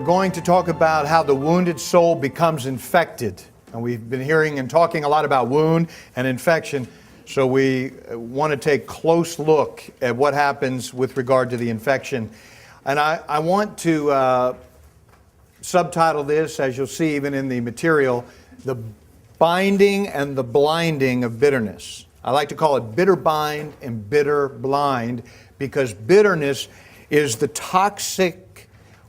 going to talk about how the wounded soul becomes infected. And we've been hearing and talking a lot about wound and infection. So we want to take a close look at what happens with regard to the infection. And I want to subtitle this, as you'll see even in the material, The Binding and the Blinding of Bitterness. I like to call it bitter bind and bitter blind, because bitterness is the toxic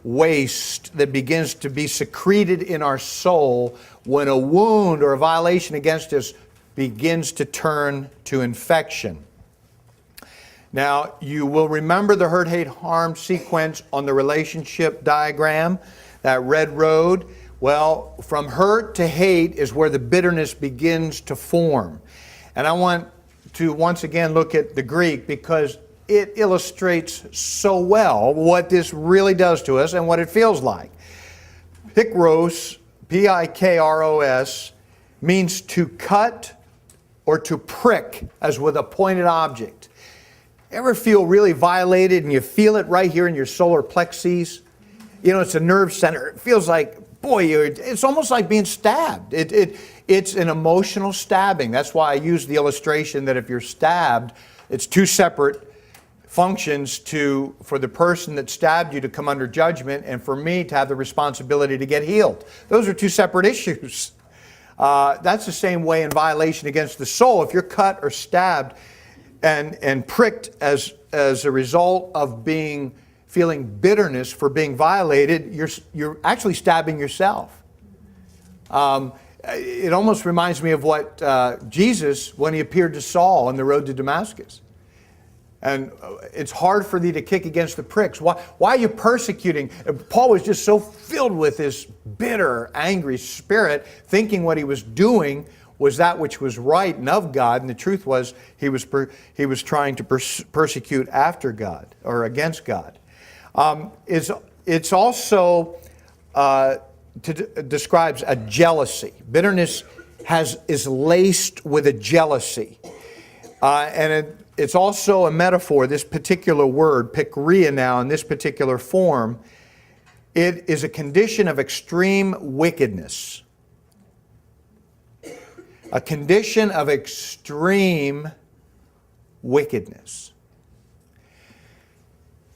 waste that begins to be secreted in our soul when a wound or a violation against us begins to turn to infection. Now, you will remember the hurt, hate, harm sequence on the relationship diagram, that red road. Well, from hurt to hate is where the bitterness begins to form. And I want to once again look at the Greek, because it illustrates so well what this really does to us and what it feels like. Pikros, P-I-K-R-O-S, means to cut or to prick as with a pointed object. Ever feel really violated and you feel it right here in your solar plexus? You know, it's a nerve center. It feels like, boy, it's almost like being stabbed. It's an emotional stabbing. That's why I use the illustration that if you're stabbed, it's two separate functions for the person that stabbed you to come under judgment, and for me to have the responsibility to get healed. Those are two separate issues. That's the same way in violation against the soul. If you're cut or stabbed and pricked as a result of feeling bitterness for being violated, you're actually stabbing yourself. It almost reminds me of what Jesus, when he appeared to Saul on the road to Damascus. And it's hard for thee to kick against the pricks. Why are you persecuting? Paul was just so filled with this bitter, angry spirit, thinking what he was doing was that which was right and of God. And the truth was he was trying to persecute after God or against God. It's also describes a jealousy. Bitterness is laced with a jealousy. It's also a metaphor, this particular word, pikria now, in this particular form, it is a condition of extreme wickedness. A condition of extreme wickedness.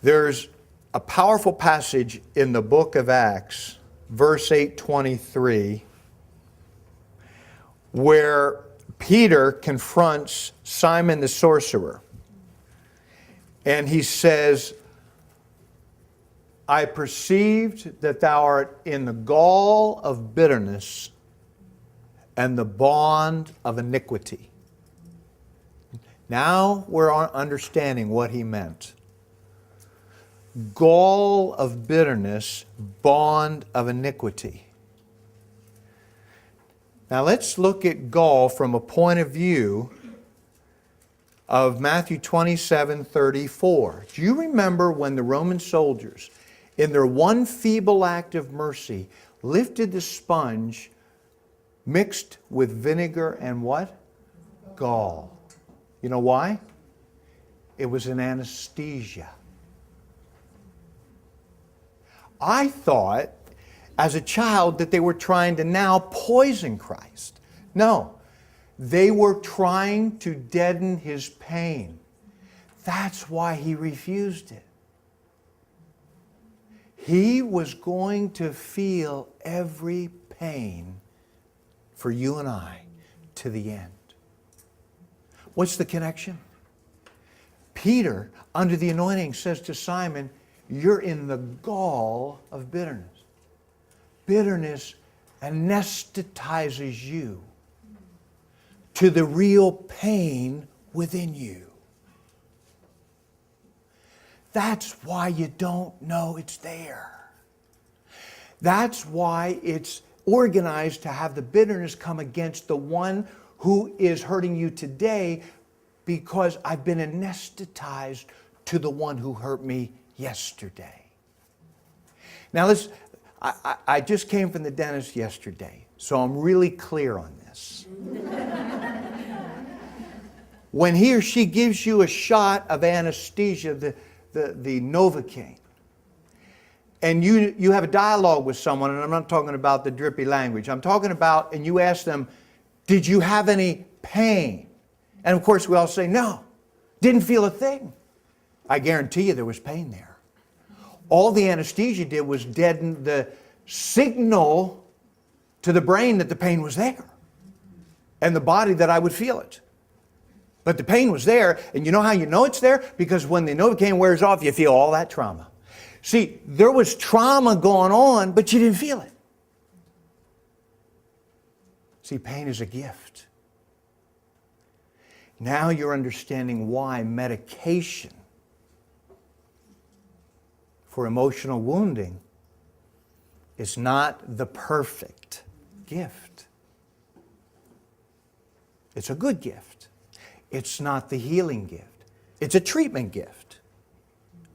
There's a powerful passage in the book of Acts, verse 8:23, where Peter confronts Simon the sorcerer. And he says, I perceived that thou art in the gall of bitterness and the bond of iniquity. Now we're understanding what he meant. Gall of bitterness, bond of iniquity. Now let's look at gall from a point of view of Matthew 27:34. Do you remember when the Roman soldiers, in their one feeble act of mercy, lifted the sponge mixed with vinegar and what? Gall. You know why? It was an anesthesia. I thought as a child that they were trying to now poison Christ. No, they were trying to deaden his pain. That's why he refused it. He was going to feel every pain for you and I to the end. What's the connection? Peter, under the anointing, says to Simon, you're in the gall of bitterness. Bitterness anesthetizes you to the real pain within you. That's why you don't know it's there. That's why it's organized to have the bitterness come against the one who is hurting you today, because I've been anesthetized to the one who hurt me yesterday. Now I just came from the dentist yesterday, so I'm really clear on this. When he or she gives you a shot of anesthesia, the Novocaine, and you have a dialogue with someone, and I'm not talking about the drippy language. I'm talking about, and you ask them, did you have any pain? And of course we all say, no, didn't feel a thing. I guarantee you there was pain there. All the anesthesia did was deaden the signal to the brain that the pain was there, and the body that I would feel it. But the pain was there, and you know how you know it's there? Because when the Novocaine wears off, you feel all that trauma. See, there was trauma going on, but you didn't feel it. See, pain is a gift. Now you're understanding why medication for emotional wounding is not the perfect gift. It's a good gift. It's not the healing gift. It's a treatment gift.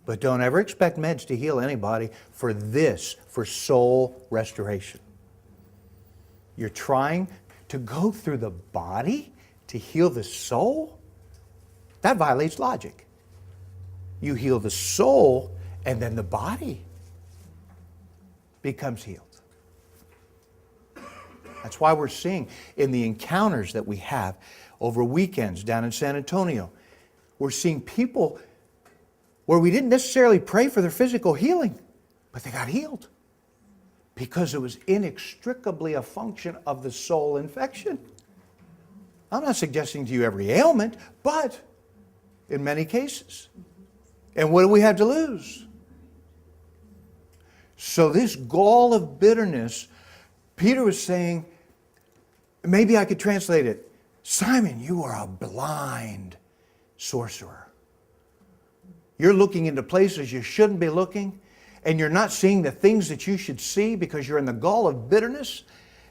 But don't ever expect meds to heal anybody for this, for soul restoration. You're trying to go through the body to heal the soul? That violates logic. You heal the soul, and then the body becomes healed. That's why we're seeing in the encounters that we have over weekends down in San Antonio, we're seeing people where we didn't necessarily pray for their physical healing, but they got healed because it was inextricably a function of the soul infection. I'm not suggesting to you every ailment, but in many cases. And what do we have to lose? So this gall of bitterness, Peter was saying, maybe I could translate it, Simon, you are a blind sorcerer. You're looking into places you shouldn't be looking, and you're not seeing the things that you should see because you're in the gall of bitterness,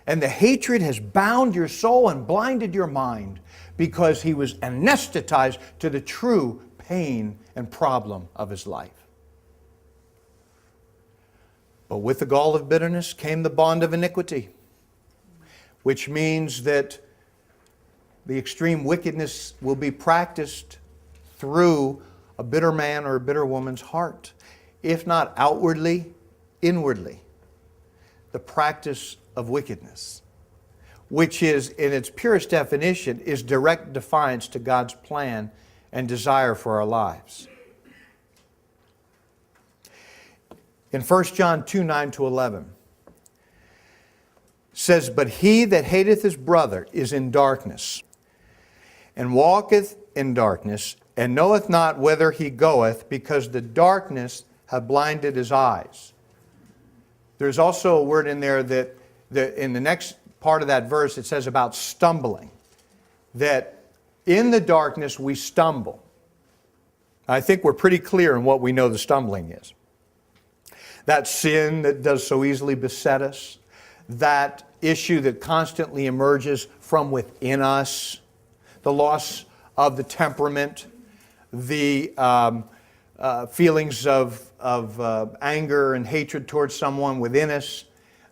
and the hatred has bound your soul and blinded your mind because he was anesthetized to the true pain and problem of his life. But with the gall of bitterness came the bond of iniquity, which means that the extreme wickedness will be practiced through a bitter man or a bitter woman's heart, if not outwardly, inwardly. The practice of wickedness, which is, in its purest definition, is direct defiance to God's plan and desire for our lives. In 1 John 2, 9-11, says, but he that hateth his brother is in darkness, and walketh in darkness, and knoweth not whither he goeth, because the darkness hath blinded his eyes. There's also a word in there that in the next part of that verse it says about stumbling, that in the darkness we stumble. I think we're pretty clear in what we know the stumbling is. That sin that does so easily beset us, that issue that constantly emerges from within us, the loss of the temperament, the feelings of anger and hatred towards someone within us,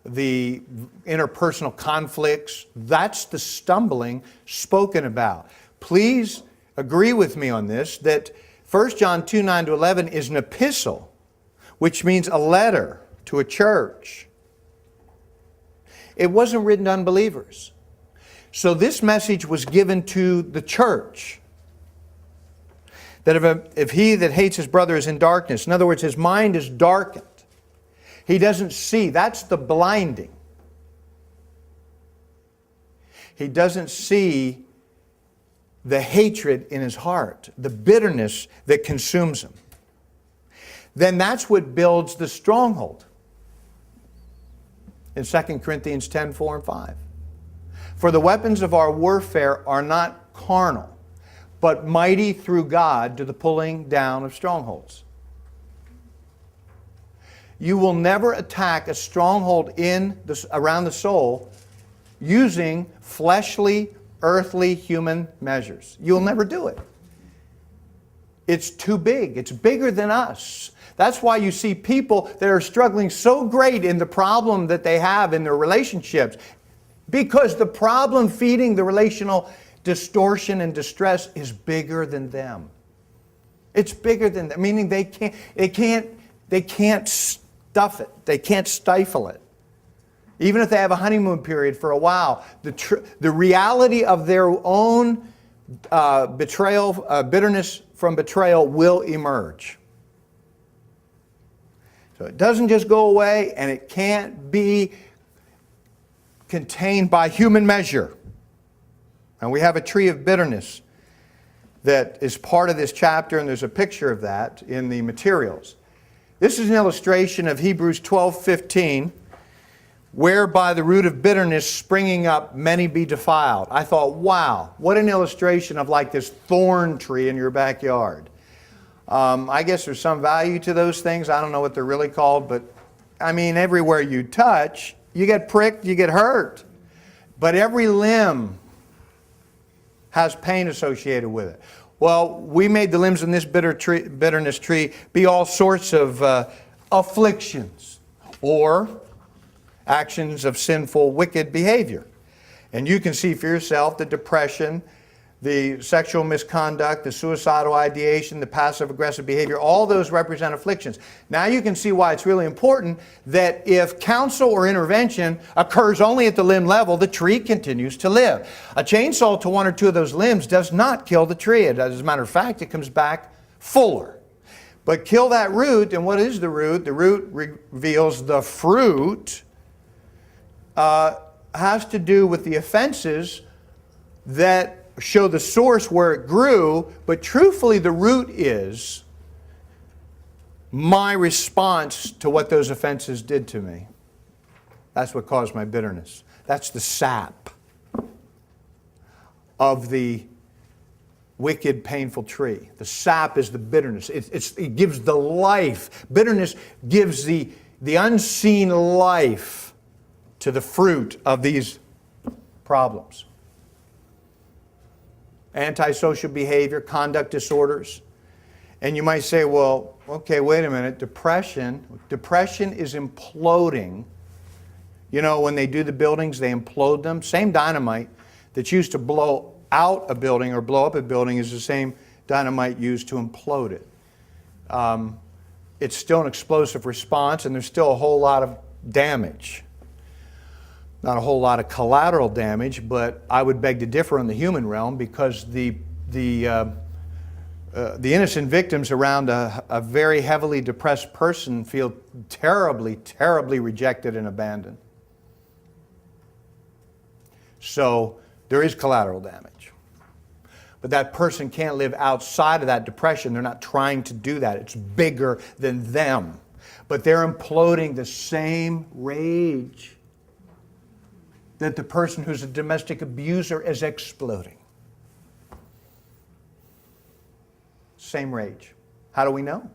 the interpersonal conflicts, that's the stumbling spoken about. Please agree with me on this, that 1 John 2, 9-11 is an epistle, which means a letter to a church. It wasn't written to unbelievers. So this message was given to the church. That if he that hates his brother is in darkness, in other words, his mind is darkened. He doesn't see. That's the blinding. He doesn't see the hatred in his heart, the bitterness that consumes him. Then that's what builds the stronghold. In 2 Corinthians 10, 4 and 5. For the weapons of our warfare are not carnal, but mighty through God to the pulling down of strongholds. You will never attack a stronghold around the soul using fleshly, earthly, human measures. You'll never do it. It's too big. It's bigger than us. That's why you see people that are struggling so great in the problem that they have in their relationships. Because the problem feeding the relational distortion and distress is bigger than them. It's bigger than them, meaning they can't stuff it. They can't stifle it. Even if they have a honeymoon period for a while, the reality of their own betrayal, bitterness from betrayal will emerge. So it doesn't just go away, and it can't be contained by human measure. And we have a tree of bitterness that is part of this chapter, and there's a picture of that in the materials. This is an illustration of Hebrews 12:15, whereby the root of bitterness springing up, many be defiled. I thought, wow, what an illustration of like this thorn tree in your backyard. I guess there's some value to those things. I don't know what they're really called, but I mean, everywhere you touch, you get pricked, you get hurt. But every limb has pain associated with it. Well, we made the limbs in this bitterness tree be all sorts of afflictions or actions of sinful, wicked behavior. And you can see for yourself the depression, the sexual misconduct, the suicidal ideation, the passive-aggressive behavior, all those represent afflictions. Now you can see why it's really important that if counsel or intervention occurs only at the limb level, the tree continues to live. A chainsaw to one or two of those limbs does not kill the tree. As a matter of fact, it comes back fuller. But kill that root, and what is the root? The root reveals the fruit. Has to do with the offenses that show the source where it grew, but truthfully the root is my response to what those offenses did to me. That's what caused my bitterness. That's the sap of the wicked, painful tree. The sap is the bitterness. It gives the life. Bitterness gives the unseen life to the fruit of these problems. Antisocial behavior, conduct disorders. And you might say, well, okay, wait a minute, depression is imploding. You know, when they do the buildings, they implode them. Same dynamite that's used to blow out a building or blow up a building is the same dynamite used to implode it. It's still an explosive response, and there's still a whole lot of damage. Not a whole lot of collateral damage, but I would beg to differ in the human realm because the innocent victims around a very heavily depressed person feel terribly, terribly rejected and abandoned. So there is collateral damage. But that person can't live outside of that depression. They're not trying to do that. It's bigger than them. But they're imploding the same rage that the person who's a domestic abuser is exploding. Same rage. How do we know?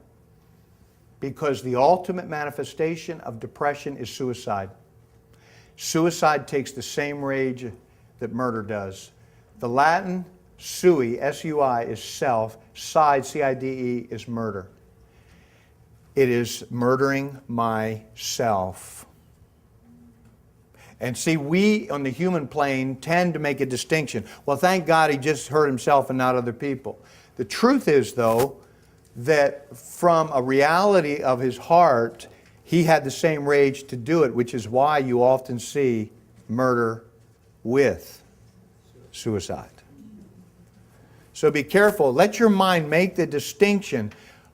Because the ultimate manifestation of depression is suicide. Suicide takes the same rage that murder does. The Latin sui, S-U-I, is self. Side, C-I-D-E, is murder. It is murdering myself. And see, we on the human plane tend to make a distinction. Well, thank God he just hurt himself and not other people. The truth is, though, that from a reality of his heart, he had the same rage to do it, which is why you often see murder with suicide. So be careful. Let your mind make the distinction,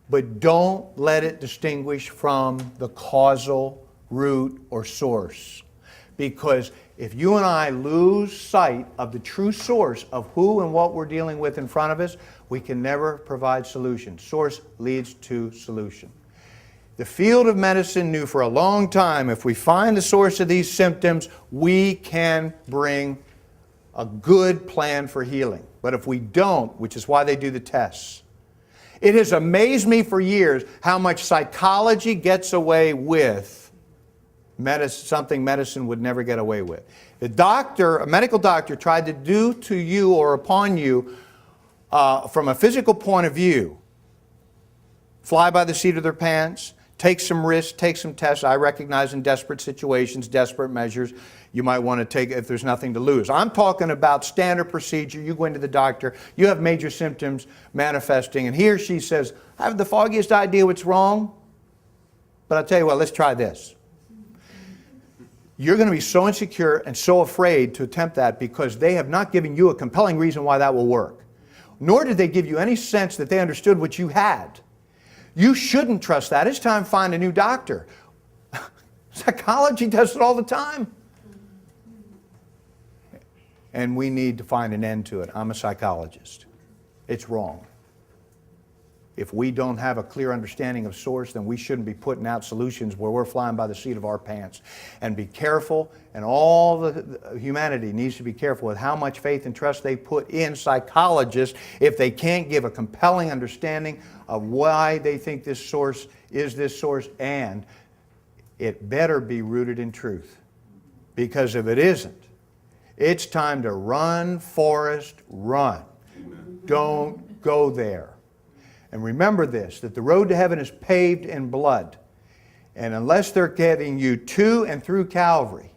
but don't let it distinguish from the causal root or source. Because if you and I lose sight of the true source of who and what we're dealing with in front of us, we can never provide solution. Source leads to solution. The field of medicine knew for a long time if we find the source of these symptoms, we can bring a good plan for healing. But if we don't, which is why they do the tests, it has amazed me for years how much psychology gets away with something medicine would never get away with. A medical doctor tried to do to you or upon you from a physical point of view, fly by the seat of their pants, take some risks, take some tests. I recognize in desperate situations, desperate measures, you might want to take if there's nothing to lose. I'm talking about standard procedure. You go into the doctor, you have major symptoms manifesting, and he or she says, I have the foggiest idea what's wrong. But I'll tell you what, let's try this. You're going to be so insecure and so afraid to attempt that because they have not given you a compelling reason why that will work. Nor did they give you any sense that they understood what you had. You shouldn't trust that. It's time to find a new doctor. Psychology does it all the time. And we need to find an end to it. I'm a psychologist. It's wrong. If we don't have a clear understanding of source, then we shouldn't be putting out solutions where we're flying by the seat of our pants. And be careful, and all the humanity needs to be careful with how much faith and trust they put in psychologists if they can't give a compelling understanding of why they think this source is this source, and it better be rooted in truth. Because if it isn't, it's time to run, Forrest, run. Amen. Don't go there. And remember this, that the road to heaven is paved in blood. And unless they're getting you to and through Calvary,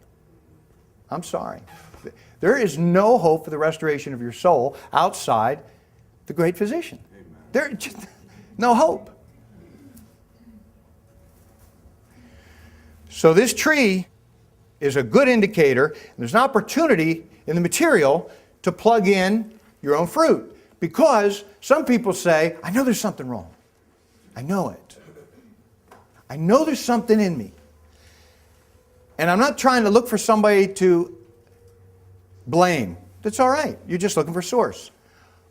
I'm sorry, there is no hope for the restoration of your soul outside the great physician. There's just no hope. So this tree is a good indicator, and there's an opportunity in the material to plug in your own fruit. Because some people say, I know there's something wrong. I know it. I know there's something in me. And I'm not trying to look for somebody to blame. That's all right. You're just looking for source.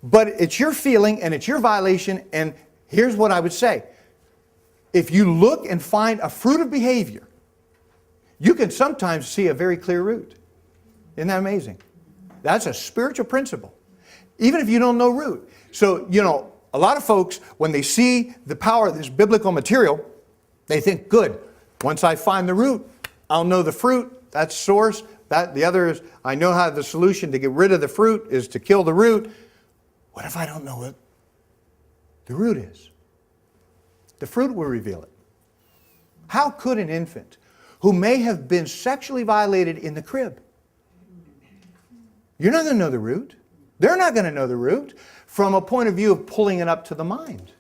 But it's your feeling and it's your violation. And here's what I would say. If you look and find a fruit of behavior, you can sometimes see a very clear root. Isn't that amazing? That's a spiritual principle. Even if you don't know root. So, a lot of folks, when they see the power of this biblical material, they think, good, once I find the root, I'll know the fruit. That's source. The other is, I know how the solution to get rid of the fruit is to kill the root. What if I don't know what the root is? The fruit will reveal it. How could an infant who may have been sexually violated in the crib, you're not going to know the root. They're not going to know the root from a point of view of pulling it up to the mind.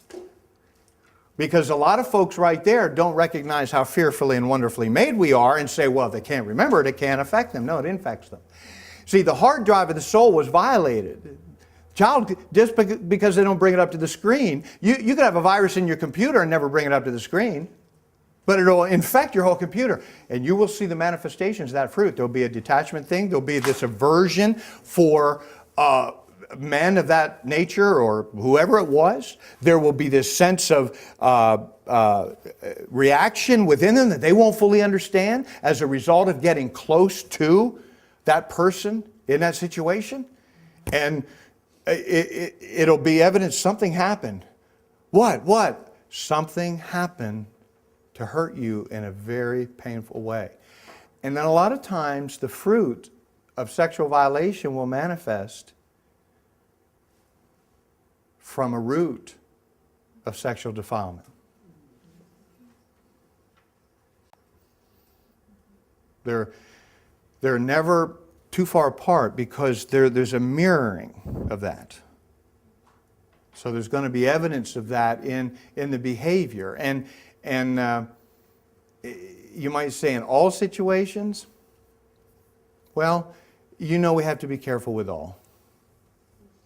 Because a lot of folks right there don't recognize how fearfully and wonderfully made we are and say, well, if they can't remember it, it can't affect them. No, it infects them. See, the hard drive of the soul was violated. Child, just because they don't bring it up to the screen, you could have a virus in your computer and never bring it up to the screen. But it will infect your whole computer. And you will see the manifestations of that fruit. There will be a detachment thing. There will be this aversion for men of that nature or whoever it was. There will be this sense of reaction within them that they won't fully understand as a result of getting close to that person in that situation. And it'll be evidence something happened. What? Something happened to hurt you in a very painful way. And then a lot of times the fruit of sexual violation will manifest from a root of sexual defilement. They're never too far apart because there's a mirroring of that. So there's going to be evidence of that in the behavior. And you might say in all situations, well, we have to be careful with all.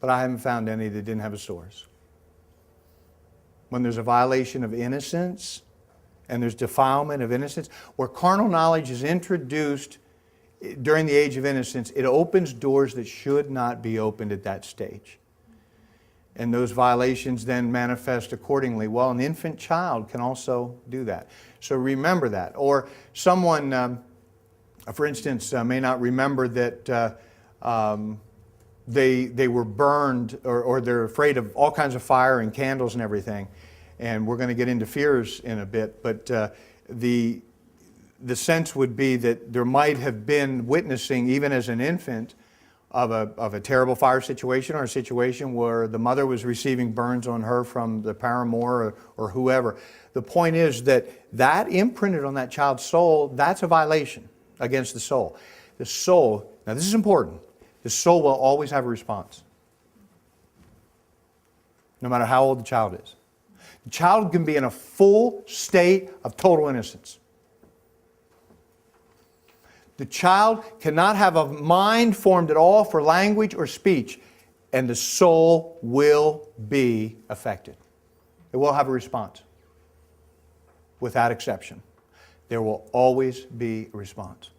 But I haven't found any that didn't have a source. When there's a violation of innocence and there's defilement of innocence, where carnal knowledge is introduced during the age of innocence, it opens doors that should not be opened at that stage. And those violations then manifest accordingly. Well, an infant child can also do that. So remember that. Or someone, for instance, may not remember that they were burned or they're afraid of all kinds of fire and candles and everything. And we're going to get into fears in a bit. But the sense would be that there might have been witnessing, even as an infant, of a terrible fire situation or a situation where the mother was receiving burns on her from the paramour or whoever. The point is that imprinted on that child's soul, that's a violation against the soul. The soul, now this is important, the soul will always have a response, no matter how old the child is. The child can be in a full state of total innocence. The child cannot have a mind formed at all for language or speech, and the soul will be affected. It will have a response. Without exception. There will always be a response.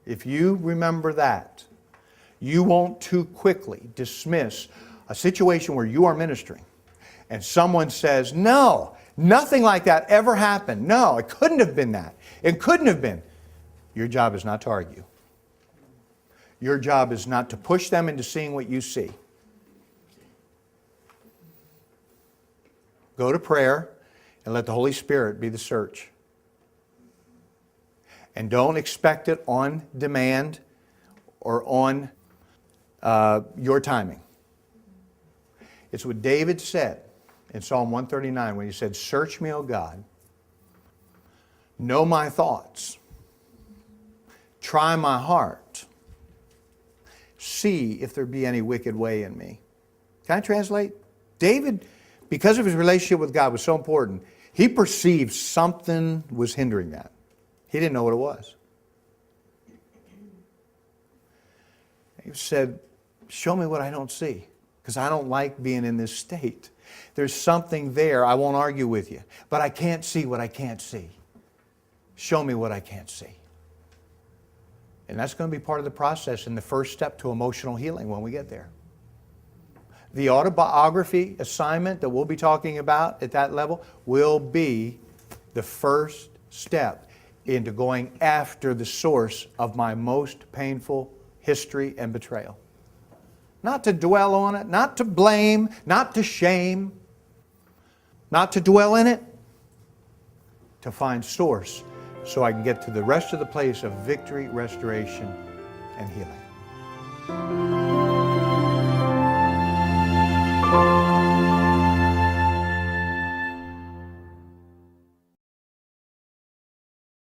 If you remember that, you won't too quickly dismiss a situation where you are ministering and someone says, no, nothing like that ever happened. No, it couldn't have been that. It couldn't have been. Your job is not to argue. Your job is not to push them into seeing what you see. Go to prayer and let the Holy Spirit be the search. And don't expect it on demand or on your timing. It's what David said in Psalm 139 when he said, "Search me, O God, know my thoughts, try my heart, see if there be any wicked way in me." Can I translate? David, because of his relationship with God was so important, he perceived something was hindering that. He didn't know what it was. He said, show me what I don't see, because I don't like being in this state. There's something there. I won't argue with you, but I can't see what I can't see. Show me what I can't see. And that's going to be part of the process and the first step to emotional healing when we get there. The autobiography assignment that we'll be talking about at that level will be the first step into going after the source of my most painful history and betrayal. Not to dwell on it, not to blame, not to shame, not to dwell in it, to find source so I can get to the rest of the place of victory, restoration, and healing.